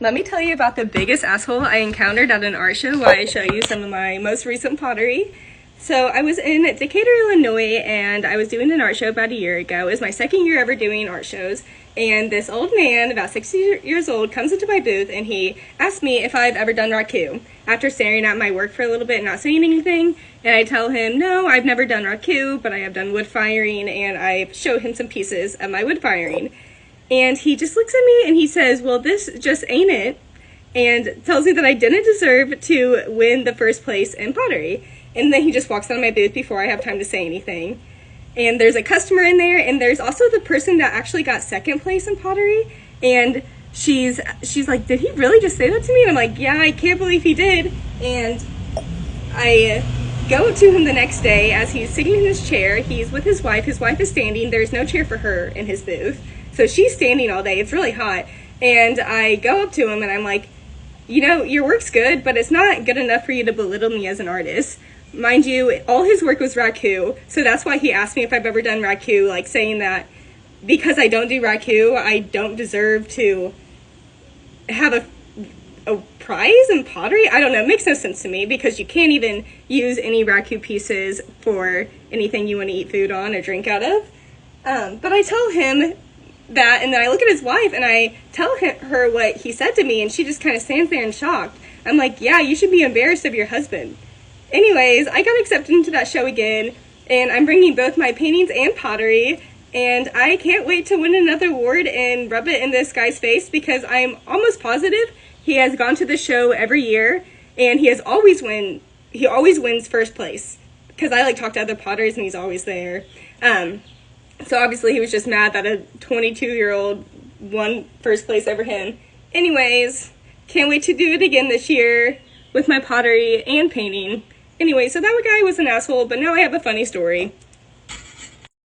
Let me tell you about the biggest asshole I encountered at an art show while I show you some of my most recent pottery. So I was in Decatur, Illinois, and I was doing an art show about a year ago. It was my second year ever doing art shows, and this old man, about 60 years old, comes into my booth and he asked me if I've ever done raku. After staring at my work for a little bit and not saying anything, and I tell him, no, I've never done raku, but I have done wood firing, and I show him some pieces of my wood firing. And he just looks at me and he says, well, this just ain't it, and tells me that I didn't deserve to win the first place in pottery. And then he just walks out of my booth before I have time to say anything. And there's a customer in there, and there's also the person that actually got second place in pottery, and she's like, did he really just say that to me? And I'm like, yeah, I can't believe he did. And I go to him the next day as he's sitting in his chair. He's with his wife is standing. There's no chair for her in his booth, so she's standing all day. It's really hot. And I go up to him and I'm like, you know, your work's good, but it's not good enough for you to belittle me as an artist. Mind you, all his work was raku, so that's why he asked me if I've ever done raku, like saying that because I don't do raku, I don't deserve to have a prize in pottery. I don't know, it makes no sense to me, because you can't even use any raku pieces for anything you want to eat food on or drink out of. But I tell him that, and then I look at his wife and I tell her what he said to me, and she just kind of stands there in shock. I'm like, yeah, you should be embarrassed of your husband. Anyways, I got accepted into that show again, and I'm bringing both my paintings and pottery, and I can't wait to win another award and rub it in this guy's face, because I'm almost positive he has gone to the show every year, and he always wins first place, because I talk to other potters and he's always there. So obviously he was just mad that a 22-year-old won first place over him. Anyways, can't wait to do it again this year with my pottery and painting. Anyway, so that guy was an asshole, but now I have a funny story.